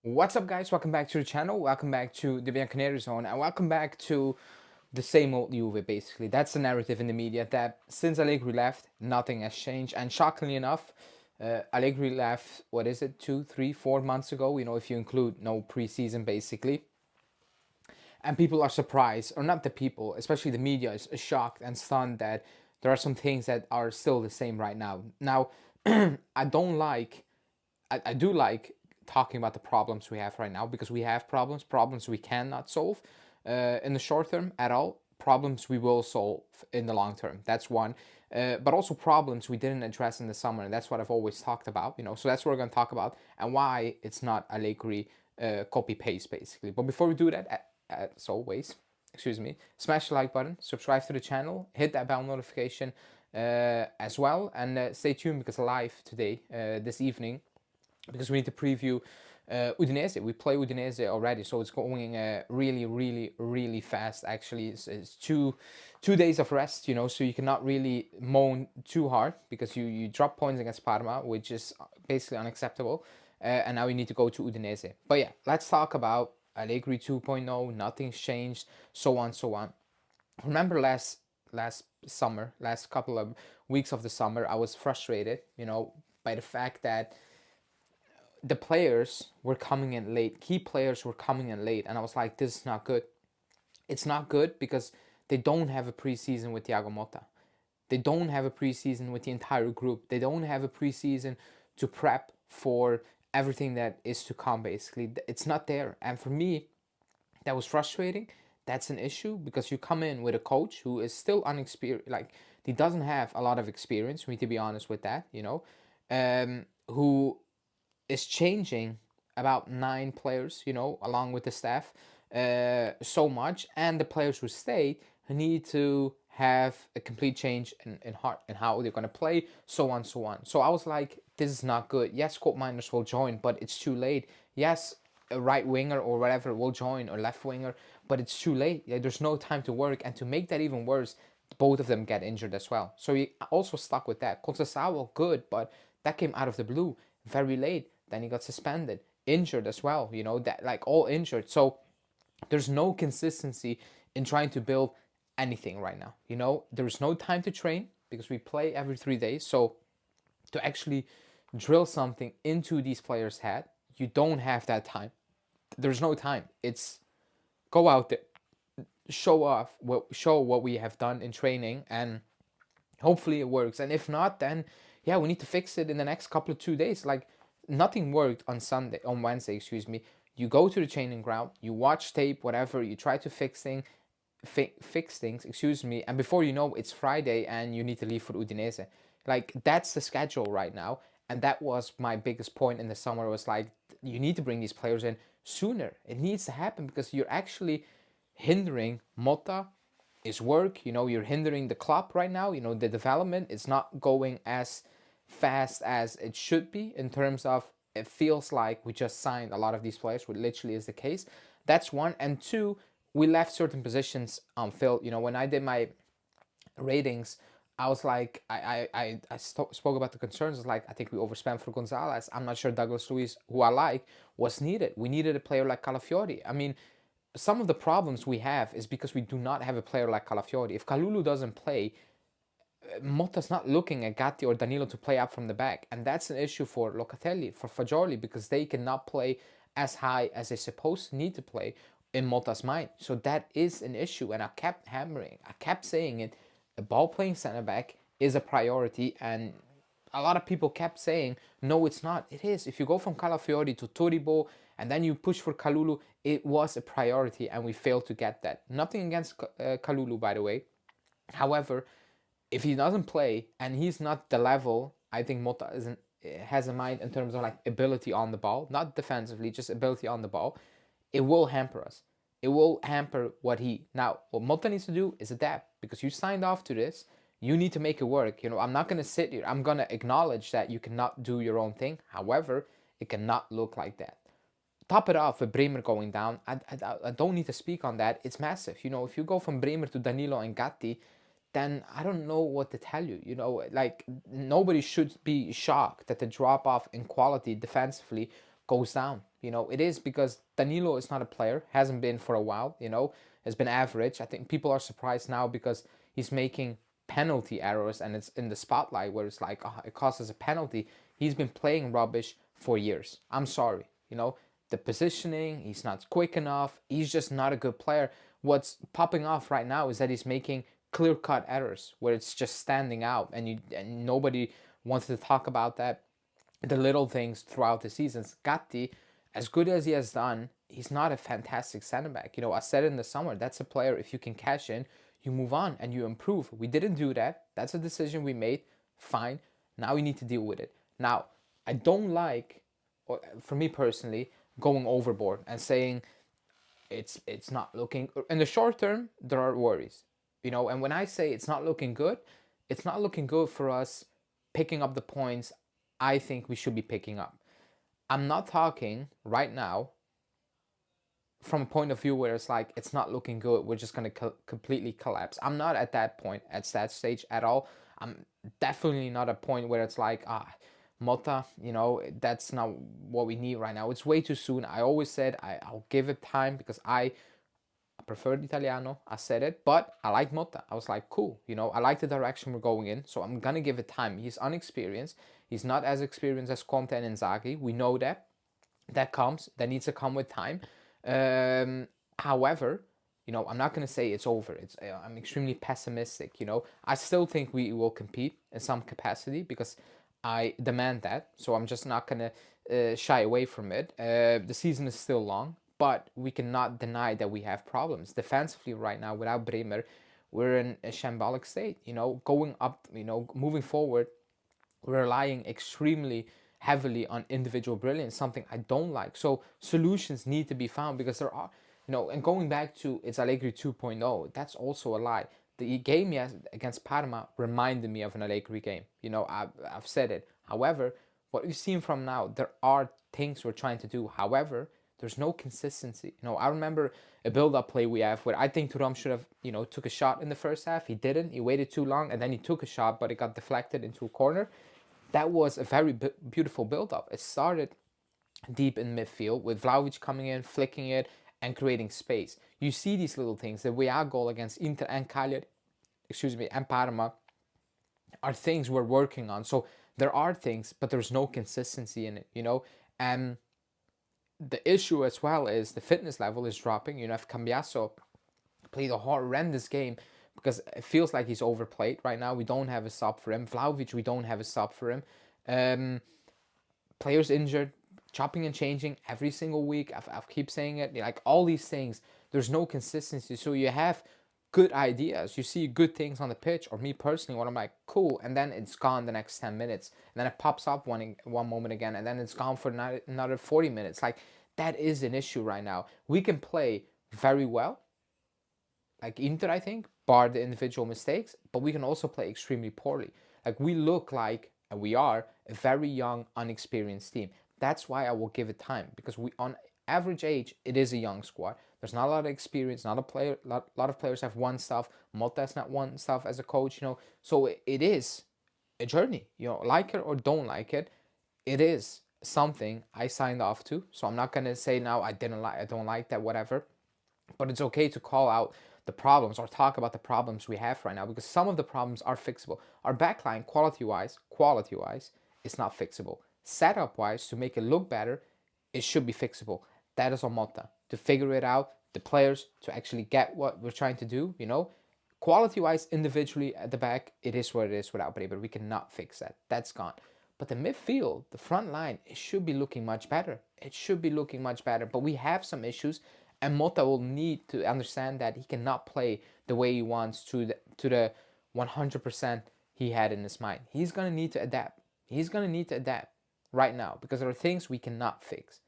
What's up, guys? Welcome back to the channel. Welcome back to the Bianconeri zone, and welcome back to the same old Juve. Basically, that's the narrative in the media, that since Allegri left, nothing has changed. And shockingly enough, Allegri left, what is it, 2, 3, 4 months ago? If you include no preseason, basically. And people are surprised, or not the people, especially the media is shocked and stunned that there are some things that are still the same right now. Now, I don't like I do like talking about the problems we have right now, because we have problems we cannot solve in the short term at all, problems we will solve in the long term. That's one. But also problems we didn't address in the summer, and that's what I've always talked about. So that's what we're going to talk about, and why it's not Allegri copy paste, basically. But before we do that, as always, smash the like button, subscribe to the channel, hit that bell notification as well, and stay tuned, because live today, this evening, because we need to preview Udinese. We play Udinese already, so it's going really, really, really fast. Actually, it's two days of rest, so you cannot really moan too hard, because you drop points against Parma, which is basically unacceptable. And now we need to go to Udinese. But yeah, let's talk about Allegri 2.0. Nothing's changed, so on, so on. Remember last summer, last couple of weeks of the summer, I was frustrated, by the fact that the players were coming in late. Key players were coming in late, and I was like, this is not good. It's not good because they don't have a preseason with Thiago Motta. They don't have a preseason with the entire group. They don't have a preseason to prep for everything that is to come, basically. It's not there. And for me, that was frustrating. That's an issue, because you come in with a coach who is still unexperienced. Like, he doesn't have a lot of experience, we need to be honest with that, who is changing about 9 players, along with the staff, so much, and the players who stay need to have a complete change in heart and how they're going to play, so on, so on. So I was like, this is not good. Yes, Court Miners will join, but it's too late. Yes, a right winger or whatever will join, or left winger, but it's too late. Yeah, there's no time to work, and to make that even worse, both of them get injured as well. So he also stuck with that. Conceição, good, but that came out of the blue, very late. Then he got suspended, injured as well. That, like, all injured. So there's no consistency in trying to build anything right now. There's no time to train, because we play every 3 days. So to actually drill something into these players' head, you don't have that time. There's no time. It's go out there, show what we have done in training, and hopefully it works. And if not, then yeah, we need to fix it in the next couple of 2 days. Like, nothing worked on Wednesday, You go to the training ground, you watch tape, whatever, you try to fix things, and before you know, it's Friday and you need to leave for Udinese. Like, that's the schedule right now. And that was my biggest point in the summer, was like, you need to bring these players in sooner. It needs to happen, because you're actually hindering Motta, his work. You're hindering the club right now. The development is not going as fast as it should be, in terms of, it feels like we just signed a lot of these players, which literally is the case. That's one. And two, we left certain positions unfilled. When I did my ratings, I was like, I spoke about the concerns. It's like, I think we overspent for Gonzalez. I'm not sure Douglas Luiz, who I like, was needed. We needed a player like Calafiori. I mean, some of the problems we have is because we do not have a player like Calafiori. If Kalulu doesn't play, Motta's not looking at Gatti or Danilo to play up from the back. And that's an issue for Locatelli, for Fagioli, because they cannot play as high as they supposed to need to play in Motta's mind. So that is an issue. And I kept hammering, I kept saying it. A ball playing center back is a priority. And a lot of people kept saying, no, it's not. It is. If you go from Calafiori to Todibo and then you push for Kalulu, it was a priority, and we failed to get that. Nothing against Kalulu, by the way. However, if he doesn't play and he's not the level I think Motta has in mind, in terms of like ability on the ball, not defensively, just ability on the ball, it will hamper us. It will hamper what Motta needs to do is adapt, because you signed off to this. You need to make it work. I'm not gonna sit here. I'm gonna acknowledge that you cannot do your own thing. However, it cannot look like that. Top it off with Bremer going down. I don't need to speak on that. It's massive. If you go from Bremer to Danilo and Gatti, then I don't know what to tell you. Like, nobody should be shocked that the drop off in quality defensively goes down. It is because Danilo is not a player, hasn't been for a while, has been average. I think people are surprised now because he's making penalty errors and it's in the spotlight where it's like, oh, it costs us a penalty. He's been playing rubbish for years. I'm sorry. The positioning, he's not quick enough. He's just not a good player. What's popping off right now is that he's making clear-cut errors where it's just standing out and nobody wants to talk about that. The little things throughout the seasons. Gatti, as good as he has done, he's not a fantastic center back. I said in the summer, that's a player, if you can cash in, you move on and you improve. We didn't do that. That's a decision we made. Fine. Now we need to deal with it. Now, I don't like, for me personally, going overboard and saying it's not looking, in the short term, there are worries. And when I say it's not looking good for us picking up the points I think we should be picking up. I'm not talking right now from a point of view where it's like, it's not looking good, we're just going to completely collapse. I'm not at that point, at that stage at all. I'm definitely not a point where it's like, Motta, that's not what we need right now. It's way too soon. I always said I'll give it time because I prefer the Italiano. I said it, but I like Motta. I was like, cool, I like the direction we're going in, so I'm going to give it time. He's unexperienced. He's not as experienced as Conte and Inzaghi. We know that. That needs to come with time. However, I'm not going to say it's over. I'm extremely pessimistic, I still think we will compete in some capacity because I demand that. So I'm just not going to shy away from it. The season is still long, but we cannot deny that we have problems. Defensively right now, without Bremer, we're in a shambolic state, going up, moving forward, we're relying extremely heavily on individual brilliance, something I don't like. So solutions need to be found because there are, and going back to it's Allegri 2.0, that's also a lie. The game against Parma reminded me of an Allegri game. I've said it. However, what we've seen from now, there are things we're trying to do. However, there's no consistency. I remember a build-up play we have where I think Thuram should have, took a shot in the first half. He didn't. He waited too long, and then he took a shot, but it got deflected into a corner. That was a very beautiful build-up. It started deep in midfield with Vlahovic coming in, flicking it, and creating space. You see these little things. The Weah goal against Inter and Cagliari, and Parma are things we're working on. So there are things, but there's no consistency in it, And the issue as well is the fitness level is dropping. If Cambiaso played a horrendous game because it feels like he's overplayed right now. We don't have a sub for him. Vlahovic, we don't have a sub for him. Players injured, chopping and changing every single week. I keep saying it. Like all these things, there's no consistency. So you have good ideas. You see good things on the pitch, or me personally, when I'm like, cool, and then it's gone the next 10 minutes. And then it pops up one moment again, and then it's gone for another 40 minutes. Like, that is an issue right now. We can play very well, like Inter, I think, bar the individual mistakes, but we can also play extremely poorly. Like, we look like, and we are, a very young, unexperienced team. That's why I will give it time, because we, on average age, it is a young squad. There's not a lot of experience. Not a lot of players have won stuff. Motta has not won stuff as a coach, So it is a journey, like it or don't like it. It is something I signed off to. So I'm not gonna say now I don't like that, whatever. But it's okay to call out the problems or talk about the problems we have right now, because some of the problems are fixable. Our backline, quality-wise, is not fixable. Setup-wise, to make it look better, it should be fixable. That is on Motta to figure it out, the players to actually get what we're trying to do, Quality-wise, individually at the back, it is what it is without Bremer. We cannot fix that. That's gone. But the midfield, the front line, it should be looking much better. But we have some issues, and Motta will need to understand that he cannot play the way he wants to the 100% he had in his mind. He's going to need to adapt. Right now, because there are things we cannot fix.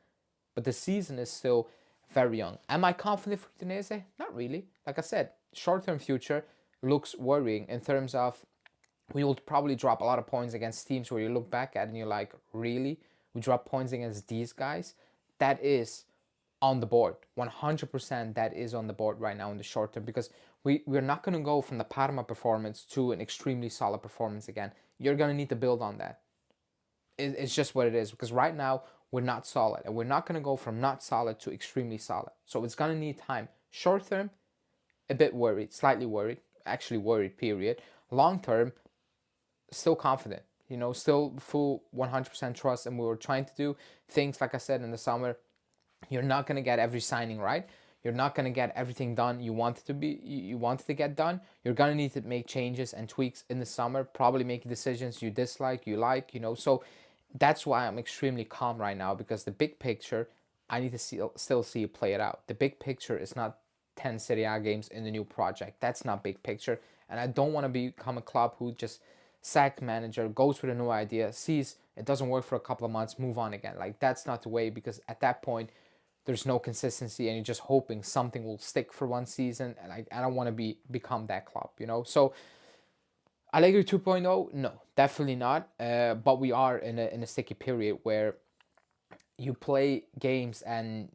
But the season is still very young. Am I confident for Udinese? Not really. Like I said, short-term future looks worrying in terms of we will probably drop a lot of points against teams where you look back at and you're like, really? We drop points against these guys? That is on the board. 100% that is on the board right now in the short term, because we're not going to go from the Parma performance to an extremely solid performance again. You're going to need to build on that. It's just what it is, because right now we're not solid, and we're not going to go from not solid to extremely solid. So it's going to need time. Short term, a bit worried, slightly worried, actually worried, period. Long term, still confident, still full 100% trust. And we were trying to do things, like I said, in the summer. You're not going to get every signing right. You're not going to get everything done you wanted to get done. You're going to need to make changes and tweaks in the summer, probably make decisions you dislike, you like, So that's why I'm extremely calm right now, because the big picture, I need to still see it play it out. The big picture is not 10 Serie A games in the new project. That's not big picture. And I don't want to become a club who just sack manager, goes with a new idea, sees it doesn't work for a couple of months, move on again. Like, that's not the way, because at that point, there's no consistency and you're just hoping something will stick for one season. And I don't want to become that club, So Allegri 2.0, no, definitely not. But we are in a sticky period where you play games and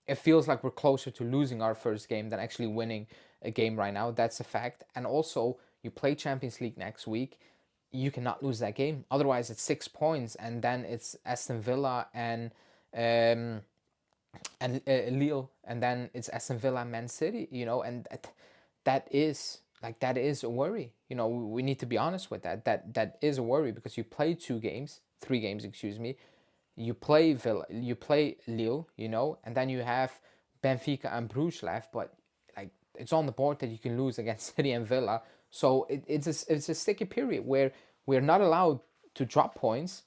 it feels like we're closer to losing our first game than actually winning a game right now. That's a fact. And also, you play Champions League next week. You cannot lose that game. Otherwise, it's 6 points, and then it's Aston Villa and Lille, and then it's Aston Villa, Man City. And that is a worry. We need to be honest with that. That is a worry, because you play 3 games, excuse me. You play Villa, you play Lille, and then you have Benfica and Bruges left, but like, it's on the board that you can lose against City and Villa. So it's a sticky period where we're not allowed to drop points,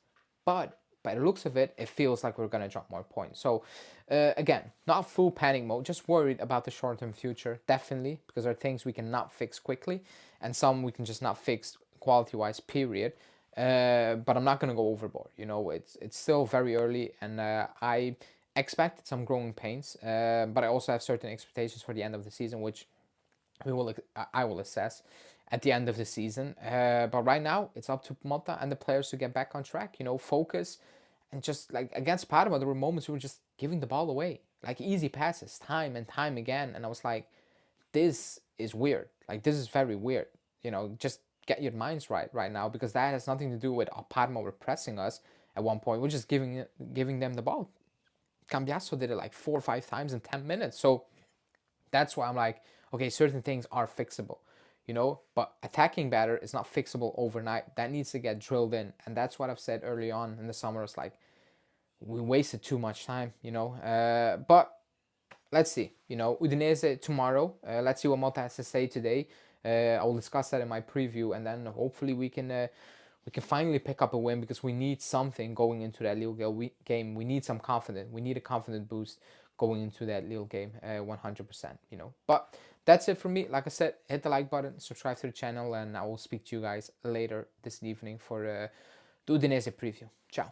but by the looks of it, it feels like we're going to drop more points. So again, not full panic mode, just worried about the short-term future, definitely, because there are things we cannot fix quickly, and some we can just not fix quality-wise, period. But I'm not going to go overboard. It's still very early, and I expected some growing pains, but I also have certain expectations for the end of the season, which I will assess at the end of the season. But right now, it's up to Motta and the players to get back on track, focus. And just like against Parma, there were moments we were just giving the ball away, like easy passes, time and time again. And I was like, this is weird. Like, this is very weird. Just get your minds right now, because that has nothing to do with Parma were pressing us at one point. We're just giving them the ball. Cambiasso did it like 4 or 5 times in 10 minutes. So that's why I'm like, okay, certain things are fixable, but attacking better is not fixable overnight. That needs to get drilled in. And that's what I've said early on in the summer. It's like, we wasted too much time, but let's see, Udinese tomorrow. Let's see what Motta has to say today. I will discuss that in my preview, and then hopefully we can finally pick up a win, because we need something going into that Lille game. We need some confidence. We need a confident boost going into that Lille game, 100%, But that's it from me. Like I said, hit the like button, subscribe to the channel, and I will speak to you guys later this evening for the Udinese preview. Ciao.